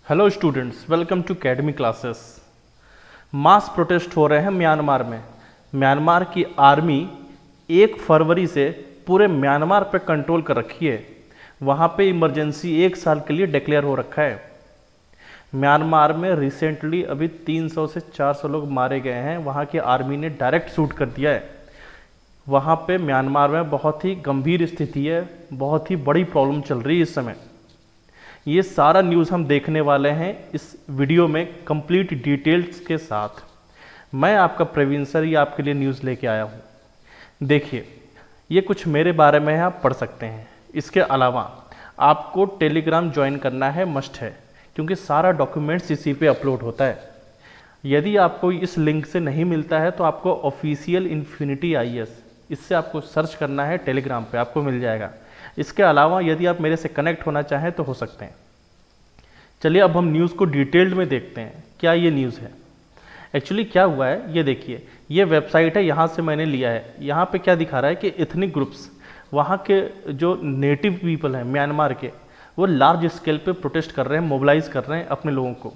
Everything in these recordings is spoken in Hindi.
Hello students, welcome to academy classes. Mass protest हो रहे हैं म्यांमार में। म्यांमार की आर्मी 1 फरवरी से पूरे म्यांमार पर कंट्रोल कर रखी है। वहाँ पे इमरजेंसी 1 साल के लिए डिक्लेयर हो रखा है। म्यांमार में रिसेंटली अभी 300 से 400 लोग मारे गए हैं। वहाँ की आर्मी ने डायरेक्ट शूट कर दिया है। वहाँ पे म्यांमार में बहुत ही गंभीर स्थिति है, बहुत ही बड़ी प्रॉब्लम चल रही है इस समय। ये सारा न्यूज़ हम देखने वाले हैं इस वीडियो में कंप्लीट डिटेल्स के साथ। मैं आपका प्रवीण सर ये आपके लिए न्यूज़ लेके आया हूँ। देखिए, ये कुछ मेरे बारे में है, आप पढ़ सकते हैं। इसके अलावा आपको टेलीग्राम ज्वाइन करना है, मस्ट है, क्योंकि सारा डॉक्यूमेंट्स इसी पे अपलोड होता है। यदि आपको इस लिंक से नहीं मिलता है तो आपको ऑफिशियल इन्फिनिटी IAS, इससे आपको सर्च करना है, टेलीग्राम पे आपको मिल जाएगा। इसके अलावा यदि आप मेरे से कनेक्ट होना चाहें तो हो सकते हैं। चलिए अब हम न्यूज़ को डिटेल्ड में देखते हैं, क्या ये न्यूज़ है। एक्चुअली क्या हुआ है ये देखिए, ये वेबसाइट है, यहाँ से मैंने लिया है। यहाँ पे क्या दिखा रहा है कि एथनिक ग्रुप्स, वहाँ के जो नेटिव पीपल हैं म्यांमार के, वो लार्ज स्केल पे प्रोटेस्ट कर रहे हैं, मोबिलाइज कर रहे हैं अपने लोगों को।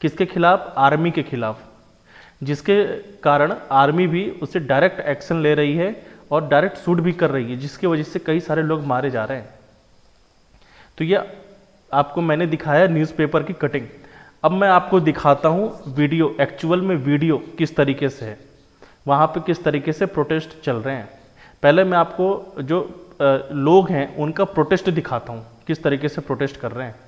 किसके खिलाफ? आर्मी के खिलाफ, जिसके कारण आर्मी भी उससे डायरेक्ट एक्शन ले रही है और डायरेक्ट शूट भी कर रही है, जिसकी वजह से कई सारे लोग मारे जा रहे हैं। तो ये आपको मैंने दिखाया न्यूज़पेपर की कटिंग। अब मैं आपको दिखाता हूँ वीडियो, एक्चुअल में वीडियो किस तरीके से है, वहाँ पे किस तरीके से प्रोटेस्ट चल रहे हैं। पहले मैं आपको जो लोग हैं उनका प्रोटेस्ट दिखाता हूँ, किस तरीके से प्रोटेस्ट कर रहे हैं।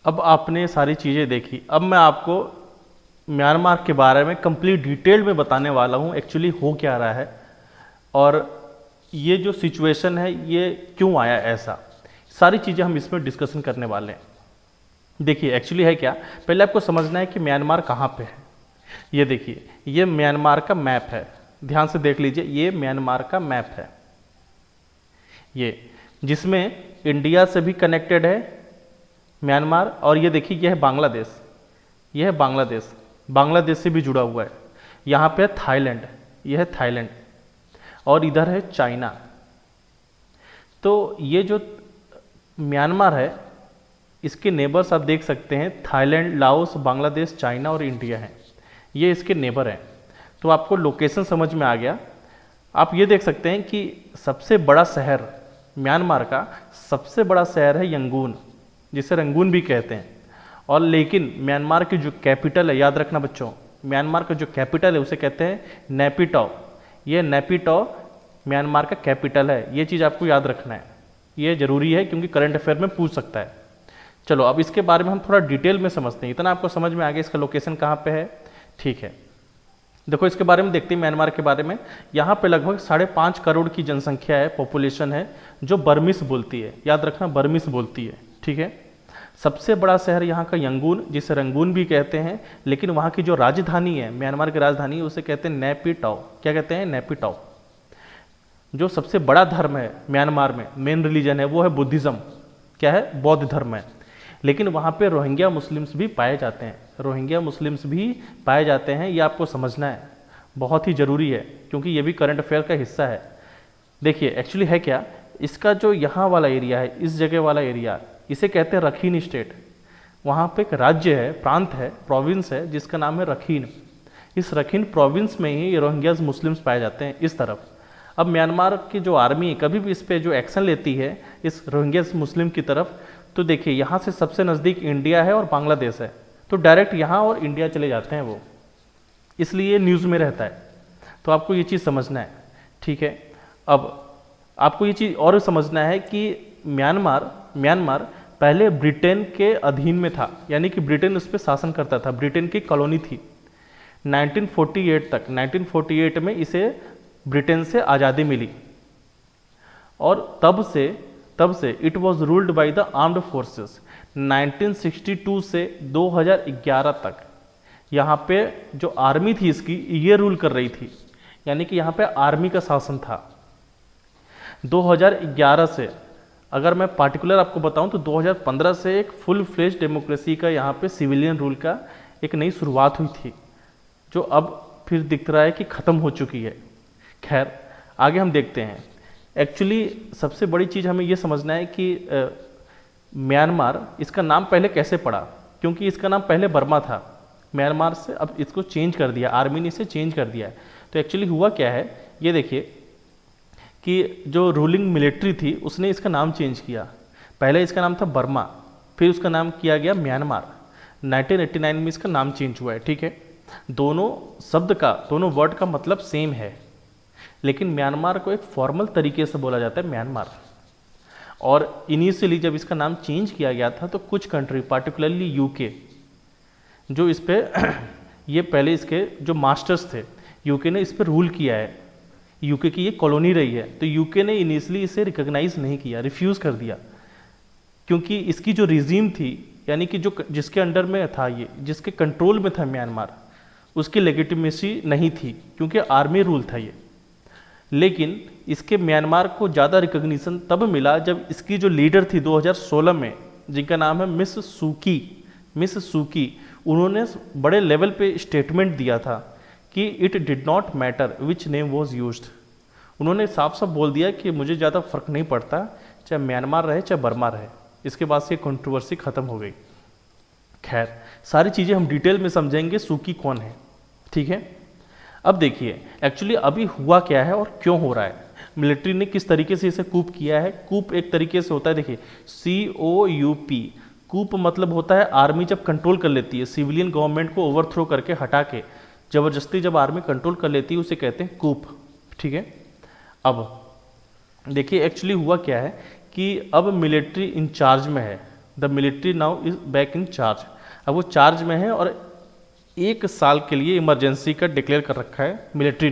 अब आपने सारी चीज़ें देखी। अब मैं आपको म्यांमार के बारे में कंप्लीट डिटेल में बताने वाला हूँ, एक्चुअली हो क्या रहा है और ये जो सिचुएशन है ये क्यों आया ऐसा, सारी चीज़ें हम इसमें डिस्कशन करने वाले हैं। देखिए एक्चुअली है क्या, पहले आपको समझना है कि म्यांमार कहाँ पे है। ये देखिए, ये म्यांमार का मैप है, ध्यान से देख लीजिए, ये म्यांमार का मैप है, ये जिसमें इंडिया से भी कनेक्टेड है म्यांमार। और ये देखिए, यह है बांग्लादेश, यह है बांग्लादेश, बांग्लादेश से भी जुड़ा हुआ है। यहाँ पे थाईलैंड, यह है थाईलैंड, और इधर है चाइना। तो ये जो म्यांमार है, इसके नेबर्स आप देख सकते हैं, थाईलैंड, लाओस, बांग्लादेश, चाइना और इंडिया है, ये इसके नेबर हैं। तो आपको लोकेशन समझ में आ गया। आप ये देख सकते हैं कि सबसे बड़ा शहर म्यांमार का, सबसे बड़ा शहर है यंगून, जिसे रंगून भी कहते हैं। और लेकिन म्यांमार की जो कैपिटल है, याद रखना बच्चों, म्यांमार का जो कैपिटल है उसे कहते हैं नेपिटॉ। ये नेपिटॉ म्यांमार का कैपिटल है, ये चीज़ आपको याद रखना है, ये जरूरी है क्योंकि करंट अफेयर में पूछ सकता है। चलो अब इसके बारे में हम थोड़ा डिटेल में समझते हैं। इतना आपको समझ में आ गया इसका लोकेशन कहाँ पे है, ठीक है। देखो इसके बारे में देखते हैं, म्यांमार के बारे में। यहाँ पे लगभग 5.5 करोड़ की जनसंख्या है, पॉपुलेशन है, जो बर्मिस बोलती है, याद रखना बर्मिस बोलती है, ठीक है। सबसे बड़ा शहर यहाँ का यंगून, जिसे रंगून भी कहते हैं, लेकिन वहाँ की जो राजधानी है, म्यांमार की राजधानी, उसे कहते हैं नेपिटॉ। क्या कहते हैं? नेपिटॉ। जो सबसे बड़ा धर्म है म्यांमार में, मेन रिलीजन है, वो है बुद्धिज़्म। क्या है? बौद्ध धर्म है। लेकिन वहाँ पे रोहिंग्या मुस्लिम्स भी पाए जाते हैं, रोहिंग्या मुस्लिम्स भी पाए जाते हैं, ये आपको समझना है, बहुत ही ज़रूरी है क्योंकि ये भी करंट अफेयर का हिस्सा है। देखिए एक्चुअली है क्या, इसका जो यहाँ वाला एरिया है, इस जगह वाला एरिया, इसे कहते हैं रखीन स्टेट। वहाँ पे एक राज्य है, प्रांत है, प्रोविंस है, जिसका नाम है रखीन। इस रखीन प्रोविंस में ही रोहिंग्याज मुस्लिम्स पाए जाते हैं इस तरफ। अब म्यांमार की जो आर्मी है कभी भी इस पे जो एक्शन लेती है इस रोहिंग्याज मुस्लिम की तरफ, तो देखिए यहाँ से सबसे नज़दीक इंडिया है और बांग्लादेश है, तो डायरेक्ट यहाँ और इंडिया चले जाते हैं वो, इसलिए न्यूज़ में रहता है। तो आपको ये चीज़ समझना है, ठीक है। अब आपको ये चीज़ और समझना है कि म्यांमार पहले ब्रिटेन के अधीन में था, यानी कि ब्रिटेन उस पर शासन करता था, ब्रिटेन की कॉलोनी थी 1948 तक। 1948 में इसे ब्रिटेन से आज़ादी मिली और तब से it was ruled by the armed forces. 1962 से 2011 तक यहाँ पे जो आर्मी थी इसकी ये रूल कर रही थी, यानी कि यहाँ पे आर्मी का शासन था। 2011 से अगर मैं पार्टिकुलर आपको बताऊं तो 2015 से एक फुल फ्लेज डेमोक्रेसी का यहाँ पे सिविलियन रूल का एक नई शुरुआत हुई थी, जो अब फिर दिख रहा है कि ख़त्म हो चुकी है। खैर आगे हम देखते हैं। एक्चुअली सबसे बड़ी चीज़ हमें ये समझना है कि म्यांमार इसका नाम पहले कैसे पड़ा, क्योंकि इसका नाम पहले बर्मा था, म्यांमार से अब इसको चेंज कर दिया, आर्मी ने इसे चेंज कर दिया है। तो एक्चुअली हुआ क्या है ये देखिए कि जो रूलिंग मिलिट्री थी उसने इसका नाम चेंज किया। पहले इसका नाम था बर्मा, फिर उसका नाम किया गया म्यांमार। 1989 में इसका नाम चेंज हुआ है, ठीक है। दोनों वर्ड का मतलब सेम है, लेकिन म्यांमार को एक फॉर्मल तरीके से बोला जाता है म्यांमार। और इनिशियली जब इसका नाम चेंज किया गया था तो कुछ कंट्री पार्टिकुलरली यूके जो इस पे ये पहले इसके जो मास्टर्स थे, यूके ने इस पे रूल किया है, यूके की ये कॉलोनी रही है, तो यूके ने इनिशियली इसे रिकॉग्नाइज नहीं किया, रिफ्यूज़ कर दिया, क्योंकि इसकी जो रिजीम थी, यानी कि जो जिसके अंडर में था ये, जिसके कंट्रोल में था म्यांमार, उसकी लेजिटिमेसी नहीं थी, क्योंकि आर्मी रूल था ये। लेकिन इसके म्यांमार को ज़्यादा रिकॉग्निशन तब मिला जब इसकी जो लीडर थी 2016 में, जिनका नाम है मिस सूकी, उन्होंने बड़े लेवल पे स्टेटमेंट दिया था कि it did not matter which name was used. उन्होंने साफ साफ बोल दिया कि मुझे ज़्यादा फर्क नहीं पड़ता चाहे म्यांमार रहे चाहे बर्मा रहे। इसके बाद से कंट्रोवर्सी ख़त्म हो गई। खैर सारी चीज़ें हम डिटेल में समझेंगे सूकी कौन है, ठीक है। अब देखिए एक्चुअली अभी हुआ क्या है और क्यों हो रहा है, मिलिट्री ने किस तरीके से इसे कूप किया है। कूप एक तरीके से होता है, देखिए COUP, कूप मतलब होता है आर्मी जब कंट्रोल कर लेती है, सिविलियन गवर्नमेंट को ओवरथ्रो करके हटा के ज़बरदस्ती जब आर्मी कंट्रोल कर लेती है उसे कहते हैं कूप, ठीक है। अब देखिए एक्चुअली हुआ क्या है कि अब मिलिट्री इन चार्ज में है, the military now is back in charge. अब वो चार्ज में है और 1 साल के लिए इमरजेंसी का डिक्लेयर कर रखा है मिलिट्री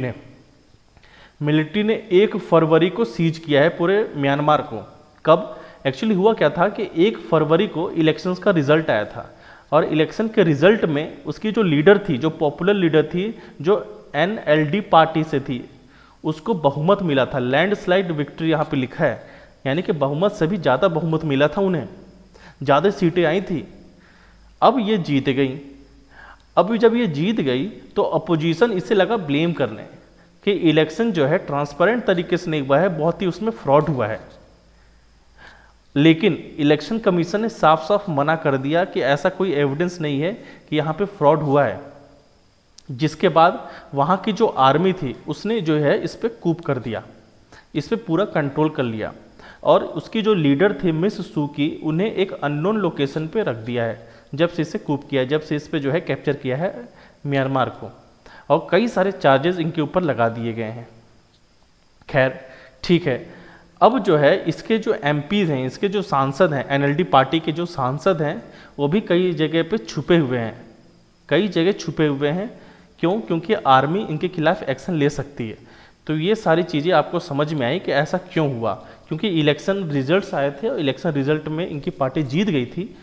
ने। 1 फरवरी को सीज किया है पूरे म्यांमार को। कब एक्चुअली हुआ क्या था कि 1 फरवरी को इलेक्शंस का रिजल्ट आया था, और इलेक्शन के रिजल्ट में उसकी जो लीडर थी, जो पॉपुलर लीडर थी, जो NLD पार्टी से थी, उसको बहुमत मिला था। लैंडस्लाइड विक्ट्री यहाँ पे लिखा है, यानी कि बहुमत से भी ज़्यादा बहुमत मिला था उन्हें, ज़्यादा सीटें आई थी। अब ये जीत गई। अब जब ये जीत गई तो अपोजिशन इसे लगा ब्लेम करने कि इलेक्शन जो है ट्रांसपेरेंट तरीके से नहीं हुआ है, बहुत ही उसमें फ्रॉड हुआ है। लेकिन इलेक्शन कमीशन ने साफ साफ मना कर दिया कि ऐसा कोई एविडेंस नहीं है कि यहाँ पे फ्रॉड हुआ है। जिसके बाद वहाँ की जो आर्मी थी उसने जो है इस पर कूप कर दिया, इस पर पूरा कंट्रोल कर लिया, और उसकी जो लीडर थे मिस सूकी, उन्हें एक अननोन लोकेशन पे रख दिया है जब से इसे कूप किया, जब से इस पे जो है कैप्चर किया है म्यांमार को, और कई सारे चार्जेस इनके ऊपर लगा दिए गए हैं। खैर ठीक है, अब जो है इसके जो MPs हैं, इसके जो सांसद हैं, NLD पार्टी के जो सांसद हैं, वो भी कई जगह पे छुपे हुए हैं, कई जगह छुपे हुए हैं। क्यों? क्योंकि आर्मी इनके खिलाफ एक्शन ले सकती है। तो ये सारी चीज़ें आपको समझ में आई कि ऐसा क्यों हुआ, क्योंकि इलेक्शन रिजल्ट्स आए थे और इलेक्शन रिजल्ट में इनकी पार्टी जीत गई थी,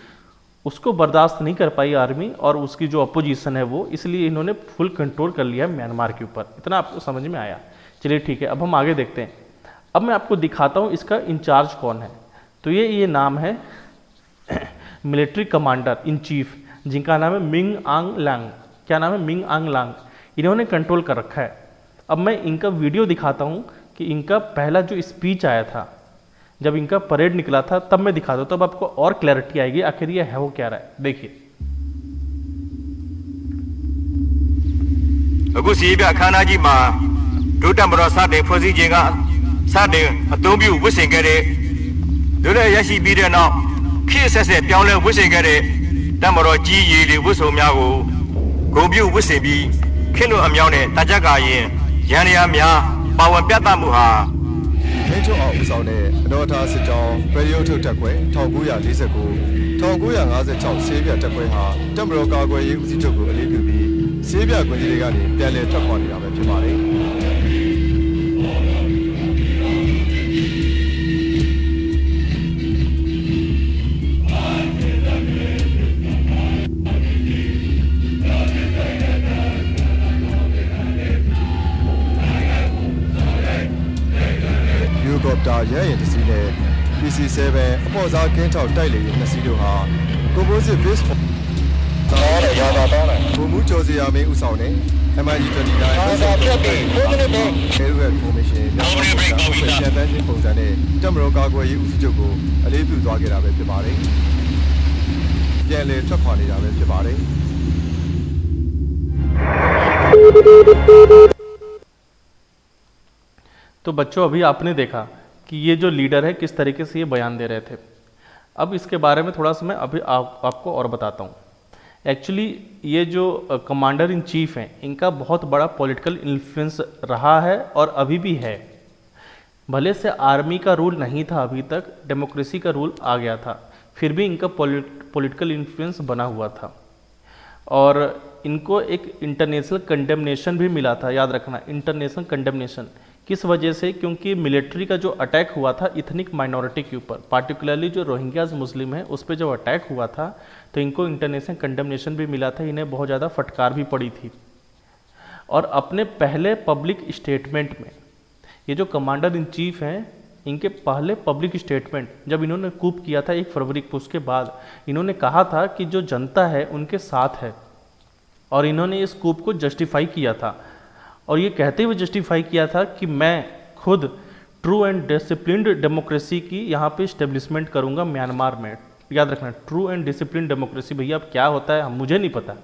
उसको बर्दाश्त नहीं कर पाई आर्मी और उसकी जो अपोजिशन है वो, इसलिए इन्होंने फुल कंट्रोल कर लिया म्यांमार के ऊपर। इतना आपको समझ में आया? चलिए ठीक है, अब हम आगे देखते हैं। अब मैं आपको दिखाता हूँ इसका इंचार्ज कौन है। तो ये नाम है मिलिट्री कमांडर इन चीफ, जिनका नाम है मिंग आंग लांग। क्या नाम है? मिंग आंग लांग। इन्होंने कंट्रोल कर रखा है। अब मैं इनका वीडियो दिखाता हूँ कि इनका पहला जो स्पीच आया था, जब इनका परेड निकला था, तब मैं दिखाता हूँ, तब आपको और क्लैरिटी आएगी आखिर ये है वो क्या रहा है। देखिए အခုစီပြအခမ်းအနားကြီးမှာဒုတက်မတော်စတင်ဖွဲ့စည်းခြင်းကစတင်အသုံးပြုဝတ်ဆင်ခဲ့တဲ့ဒုရရရှိပြီးတဲ့နောက်ခေတ်ဆက်ဆက်ပြောင်းလဲဝတ်ဆင်ခဲ့တဲ့တက်မတော်ကြီးရည်တွေဝတ်စုံများကိုဂုဏ်ပြုဝတ်ဆင်ပြီးခေတ်လွန်အမြောင်းတဲ့တကြကာရင်ရန်ရများပါဝင်ပြသမှုဟာထိန်းချုပ်အောင်ဦးဆောင်တဲ့အတော်ထားစစ်ကြောင်းဗီဒီယိုထုတ်တက်ခွဲ1949 1956ဆေးပြတက်ခွဲဟာတက်မတော်ကာကွယ်ရေးဦးစီးချုပ်ကိုအလေးပြုပြီးဆေးပြကွင်းကြီးတွေကနေပြန်လည်ထွက်ခွာနေတာပဲဖြစ်ပါတယ်ကော်ပတာရဲရင်တစီနဲ့ PC7 အပေါ်စားကင်းထောက်တိုက်လေရင်နှစ်စီးတို့ဟာ Composite Base တော်တယ်ရတာတောင်းတယ်ဘုံမူကျော်စီယာမင်းဦးဆောင်တဲ့ MIG29 ဟာပြတ်ပြီ4မိနစ်ပဲ Airway Formation ပြန်တန်းချင်းပုံစံနဲ့တက်မတော်ကာကွယ်ရေးဦးစီးချုပ်ကိုအလေးပြုသွားခဲ့တာပဲဖြစ်ပါတယ်ပြန်လည်ထွက်ခွာနေတာပဲဖြစ်ပါတယ် तो बच्चों अभी आपने देखा कि ये जो लीडर है किस तरीके से ये बयान दे रहे थे। अब इसके बारे में थोड़ा सा मैं अभी आपको और बताता हूँ। एक्चुअली ये जो कमांडर इन चीफ हैं इनका बहुत बड़ा पॉलिटिकल इन्फ्लुएंस रहा है और अभी भी है। भले से आर्मी का रूल नहीं था अभी तक, डेमोक्रेसी का रूल आ गया था, फिर भी इनका पॉलिटिकल इन्फ्लुएंस बना हुआ था और इनको एक इंटरनेशनल कंडेमनेशन भी मिला था। याद रखना, इंटरनेशनल कंडेमनेशन किस वजह से? क्योंकि मिलिट्री का जो अटैक हुआ था इथनिक माइनॉरिटी के ऊपर, पार्टिकुलरली जो रोहिंग्याज मुस्लिम हैं उस पर जब अटैक हुआ था तो इनको इंटरनेशनल कंडेमनेशन भी मिला था, इन्हें बहुत ज़्यादा फटकार भी पड़ी थी। और अपने पहले पब्लिक स्टेटमेंट में ये जो कमांडर इन चीफ हैं इनके पहले पब्लिक स्टेटमेंट जब इन्होंने कूप किया था 1 फरवरी को, उसके बाद इन्होंने कहा था कि जो जनता है उनके साथ है और इन्होंने इस कूप को जस्टिफाई किया था और ये कहते हुए जस्टिफाई किया था कि मैं खुद ट्रू एंड डिसिप्लिन्ड डेमोक्रेसी की यहाँ पे इस्टेब्लिशमेंट करूँगा म्यांमार में। याद रखना, ट्रू एंड डिसिप्लिन डेमोक्रेसी भैया अब क्या होता है मुझे नहीं पता।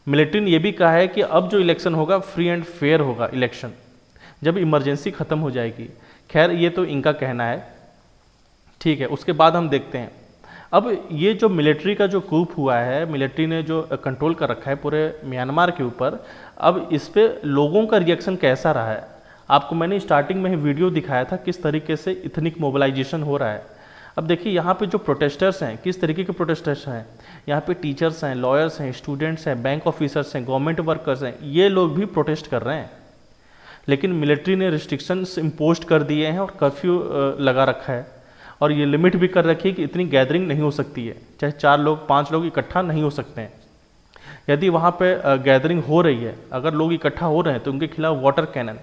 मिलिट्री ने यह भी कहा है कि अब जो इलेक्शन होगा फ्री एंड फेयर होगा इलेक्शन, जब इमरजेंसी ख़त्म हो जाएगी। खैर ये तो इनका कहना है, ठीक है। उसके बाद हम देखते हैं अब ये जो मिलिट्री का जो कूप हुआ है, मिलिट्री ने जो कंट्रोल कर रखा है पूरे म्यांमार के ऊपर, अब इस पे लोगों का रिएक्शन कैसा रहा है। आपको मैंने स्टार्टिंग में ही वीडियो दिखाया था किस तरीके से इथनिक मोबिलाइजेशन हो रहा है। अब देखिए यहाँ पे जो प्रोटेस्टर्स हैं किस तरीके के प्रोटेस्टर्स हैं। यहाँ पे टीचर्स हैं, लॉयर्स हैं, स्टूडेंट्स हैं, बैंक ऑफिसर्स हैं, गवर्नमेंट वर्कर्स हैं, ये लोग भी प्रोटेस्ट कर रहे हैं। लेकिन मिलिट्री ने रिस्ट्रिक्शंस इम्पोज कर दिए हैं और कर्फ्यू लगा रखा है और ये लिमिट भी कर रखी है कि इतनी गैदरिंग नहीं हो सकती है, चाहे 4 लोग 5 लोग इकट्ठा नहीं हो सकते हैं। यदि वहाँ पे गैदरिंग हो रही है, अगर लोग इकट्ठा हो रहे हैं तो उनके खिलाफ water cannon,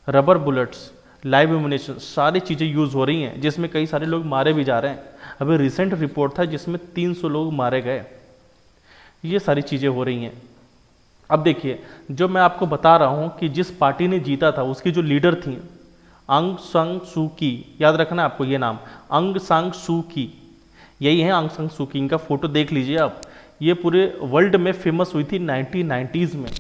rubber bullets, live ammunition, सारी चीज़ें यूज़ हो रही हैं, जिसमें कई सारे लोग मारे भी जा रहे हैं। अभी रिसेंट रिपोर्ट था जिसमें 300 लोग मारे गए। ये सारी चीज़ें हो रही हैं। अब देखिए जो मैं आपको बता रहा हूँ कि जिस पार्टी ने जीता था उसकी जो लीडर थी आंग सान सू की, याद रखना आपको ये नाम, आंग सान सू की, यही है आंग सान सू की। इनका फोटो देख लीजिए आप, ये पूरे वर्ल्ड में फेमस हुई थी 1990s में।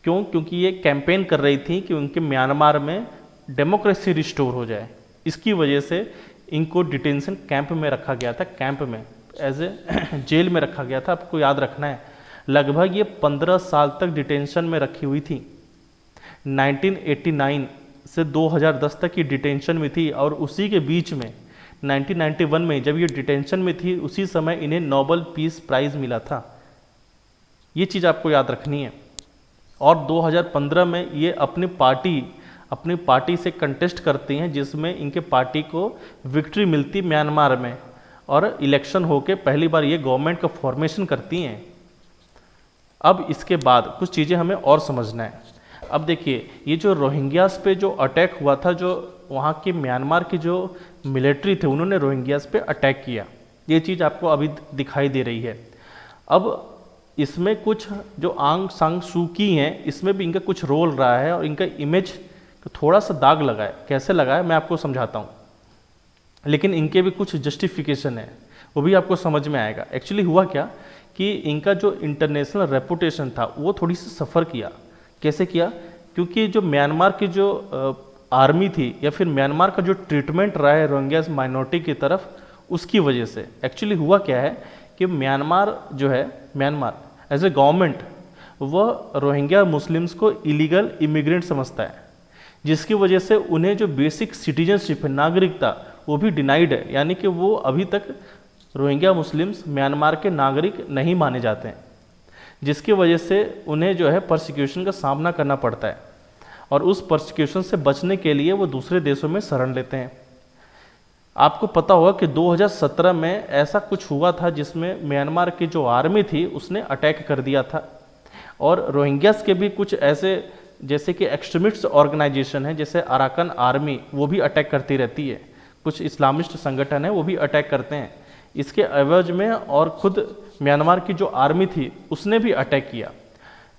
क्यों? क्योंकि ये कैंपेन कर रही थी कि उनके म्यांमार में डेमोक्रेसी रिस्टोर हो जाए। इसकी वजह से इनको डिटेंशन कैंप में रखा गया था, कैंप में एज ए जेल में रखा गया था। आपको याद रखना है लगभग ये 15 साल तक डिटेंशन में रखी हुई थी। 1989 से 2010 तक ये डिटेंशन में थी और उसी के बीच में 1991 में जब ये डिटेंशन में थी उसी समय इन्हें नोबेल पीस प्राइज़ मिला था। ये चीज़ आपको याद रखनी है। और 2015 में ये अपनी पार्टी से कंटेस्ट करती हैं जिसमें इनके पार्टी को विक्ट्री मिलती म्यांमार में और इलेक्शन होके पहली बार ये गवर्नमेंट का फॉर्मेशन करती हैं। अब इसके बाद कुछ चीज़ें हमें और समझना है। अब देखिए ये जो रोहिंग्यास पे जो अटैक हुआ था, जो वहाँ के म्यांमार की जो मिलिट्री थे उन्होंने रोहिंग्यास पे अटैक किया, ये चीज़ आपको अभी दिखाई दे रही है। अब इसमें कुछ जो आंग सांग सू की हैं इसमें भी इनका कुछ रोल रहा है और इनका इमेज को थोड़ा सा दाग लगा है। कैसे लगा है मैं आपको समझाता हूँ, लेकिन इनके भी कुछ जस्टिफिकेशन है, वो भी आपको समझ में आएगा। एक्चुअली हुआ क्या कि इनका जो इंटरनेशनल रेपुटेशन था वो थोड़ी सी सफ़र किया। कैसे किया? क्योंकि जो म्यांमार की जो आर्मी थी या फिर म्यांमार का जो ट्रीटमेंट रहा है रोहिंग्यास माइनॉरिटी की तरफ, उसकी वजह से एक्चुअली हुआ क्या है कि म्यांमार जो है, म्यांमार एज ए गवर्नमेंट वह रोहिंग्या मुस्लिम्स को इलीगल इमिग्रेंट समझता है, जिसकी वजह से उन्हें जो बेसिक सिटीजनशिप है, नागरिकता, वो भी डिनाइड है। यानी कि वो अभी तक रोहिंग्या मुस्लिम्स म्यांमार के नागरिक नहीं माने जाते हैं, जिसकी वजह से उन्हें जो है परसिक्यूशन का सामना करना पड़ता है और उस परसिक्यूशन से बचने के लिए वो दूसरे देशों में शरण लेते हैं। आपको पता होगा कि 2017 में ऐसा कुछ हुआ था जिसमें म्यांमार की जो आर्मी थी उसने अटैक कर दिया था और रोहिंग्यास के भी कुछ ऐसे जैसे कि एक्सट्रीमिस्ट ऑर्गेनाइजेशन है जैसे अराकन आर्मी, वो भी अटैक करती रहती है। कुछ इस्लामिस्ट संगठन है वो भी अटैक करते हैं इसके एवज में, और खुद म्यांमार की जो आर्मी थी उसने भी अटैक किया।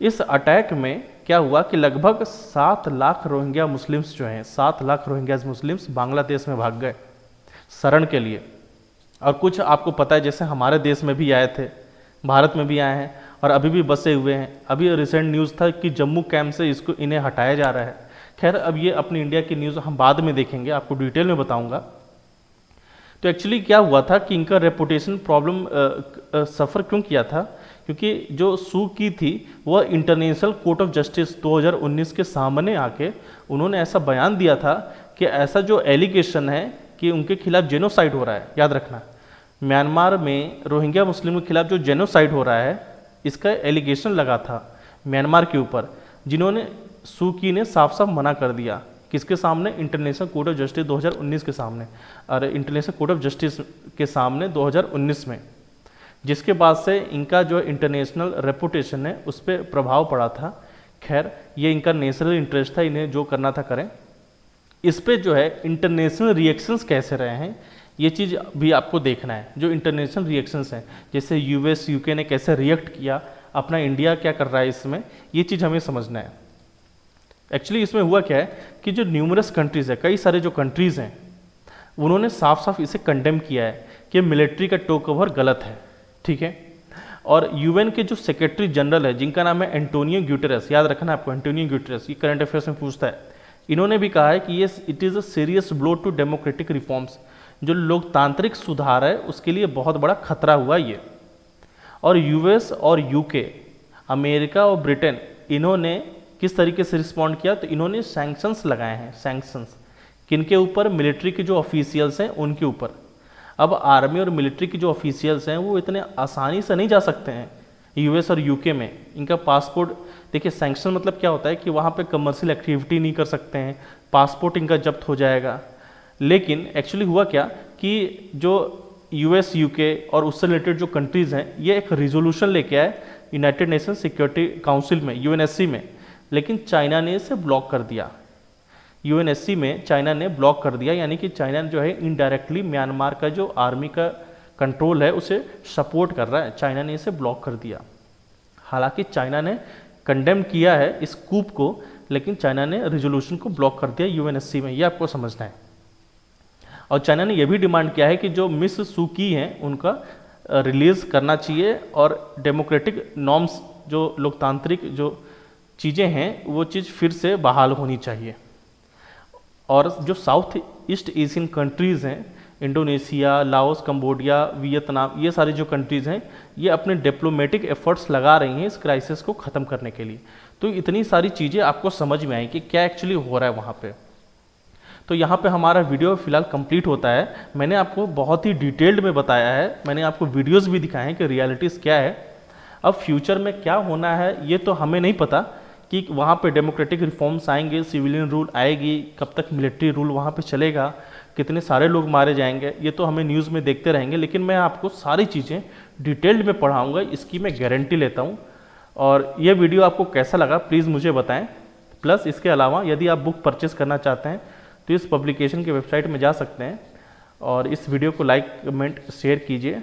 इस अटैक में क्या हुआ कि लगभग 7 लाख रोहिंग्या मुस्लिम्स जो हैं, 7 लाख रोहिंग्याज मुस्लिम्स बांग्लादेश में भाग गए शरण के लिए। और कुछ आपको पता है जैसे हमारे देश में भी आए थे, भारत में भी आए हैं और अभी भी बसे हुए हैं। अभी रिसेंट न्यूज़ था कि जम्मू कैंप से इन्हें हटाया जा रहा है। खैर अब ये अपनी इंडिया की न्यूज़ हम बाद में देखेंगे, आपको डिटेल में बताऊंगा। तो एक्चुअली क्या हुआ था कि इनका रेपुटेशन प्रॉब्लम सफ़र क्यों किया था? क्योंकि जो सू की थी वह इंटरनेशनल कोर्ट ऑफ जस्टिस 2019 के सामने आके उन्होंने ऐसा बयान दिया था कि ऐसा जो एलिगेशन है कि उनके खिलाफ जेनोसाइड हो रहा है। याद रखना, म्यांमार में रोहिंग्या मुस्लिम के खिलाफ जो जेनोसाइड हो रहा है इसका एलिगेशन लगा था म्यांमार के ऊपर, जिन्होंने सू की ने साफ साफ मना कर दिया। किसके सामने? इंटरनेशनल कोर्ट ऑफ जस्टिस 2019 के सामने, और इंटरनेशनल कोर्ट ऑफ जस्टिस के सामने 2019 में, जिसके बाद से इनका जो इंटरनेशनल रेपुटेशन है उस पर प्रभाव पड़ा था। खैर ये इनका नेशनल इंटरेस्ट था, इन्हें जो करना था करें। इस पे जो है इंटरनेशनल रिएक्शंस कैसे रहे हैं ये चीज़ भी आपको देखना है। जो इंटरनेशनल रिएक्शंस हैं जैसे यूएस यूके ने कैसे रिएक्ट किया, अपना इंडिया क्या कर रहा है इसमें, ये चीज़ हमें समझना है। एक्चुअली इसमें हुआ क्या है कि जो न्यूमरस कंट्रीज़ है, कई सारे जो कंट्रीज़ हैं उन्होंने साफ साफ इसे कंडेम किया है कि मिलिट्री का टेक ओवर गलत है, ठीक है। और यूएन के जो सेक्रेटरी जनरल है जिनका नाम है एंटोनियो ग्यूटेरस, याद रखना आपको एंटोनियो ग्यूटेरस, ये करंट अफेयर्स में पूछता है, इन्होंने भी कहा है कि ये it is a serious blow to democratic reforms, जो लोकतांत्रिक सुधार है उसके लिए बहुत बड़ा खतरा हुआ ये। और यूएस और यूके, अमेरिका और ब्रिटेन, इन्होंने किस तरीके से रिस्पॉन्ड किया? तो इन्होंने सैंक्शंस लगाए हैं। सैंक्शंस किनके ऊपर? मिलिट्री के जो ऑफिशियल्स हैं उनके ऊपर। अब आर्मी और मिलिट्री के जो ऑफिशियल्स हैं वो इतने आसानी से नहीं जा सकते हैं यूएस और यूके में। इनका पासपोर्ट, देखिए सैंक्शन मतलब क्या होता है कि वहाँ पे कमर्शियल एक्टिविटी नहीं कर सकते हैं, पासपोर्ट इनका जब्त हो जाएगा। लेकिन एक्चुअली हुआ क्या कि जो यूएस यूके और उससे रिलेटेड जो कंट्रीज़ हैं ये एक रिजोल्यूशन लेके आए यूनाइटेड नेशन सिक्योरिटी काउंसिल में, यूएनएससी में, लेकिन चाइना ने इसे ब्लॉक कर दिया। यूएनएससी में चाइना ने ब्लॉक कर दिया, यानी कि चाइना जो है इनडायरेक्टली म्यांमार का जो आर्मी का कंट्रोल है उसे सपोर्ट कर रहा है, चाइना ने इसे ब्लॉक कर दिया। हालांकि चाइना ने कंडेम किया है इस कूप को, लेकिन चाइना ने रिजोल्यूशन को ब्लॉक कर दिया यूएनएससी में, ये आपको समझना है। और चाइना ने यह भी डिमांड किया है कि जो मिस सू की हैं उनका रिलीज करना चाहिए और डेमोक्रेटिक नॉर्म्स, जो लोकतांत्रिक जो चीज़ें हैं वो चीज़ फिर से बहाल होनी चाहिए। और जो साउथ ईस्ट एशियन कंट्रीज़ हैं, इंडोनेशिया, लाओस, कंबोडिया, वियतनाम, ये सारी जो कंट्रीज़ हैं ये अपने डिप्लोमेटिक एफर्ट्स लगा रही हैं इस क्राइसिस को ख़त्म करने के लिए। तो इतनी सारी चीज़ें आपको समझ में आई कि क्या एक्चुअली हो रहा है वहाँ पे। तो यहाँ पे हमारा वीडियो फिलहाल कंप्लीट होता है। मैंने आपको बहुत ही डिटेल्ड में बताया है, मैंने आपको वीडियोस भी दिखाए हैं कि रियलिटीज़ क्या है। अब फ्यूचर में क्या होना है ये तो हमें नहीं पता कि वहाँ पे डेमोक्रेटिक रिफॉर्म्स आएंगे, सिविलियन रूल आएगी, कब तक मिलिट्री रूल वहाँ पे चलेगा, कितने सारे लोग मारे जाएंगे, ये तो हमें न्यूज़ में देखते रहेंगे। लेकिन मैं आपको सारी चीज़ें डिटेल्ड में पढ़ाऊँगा, इसकी मैं गारंटी लेता हूँ। और ये वीडियो आपको कैसा लगा प्लीज़ मुझे बताएं। प्लस इसके अलावा यदि आप बुक परचेस करना चाहते हैं तो इस पब्लिकेशन के वेबसाइट में जा सकते हैं और इस वीडियो को लाइक, कमेंट, शेयर कीजिए।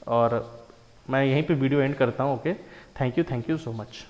और मैं यहीं पे वीडियो एंड करता हूँ। Okay, thank you so much.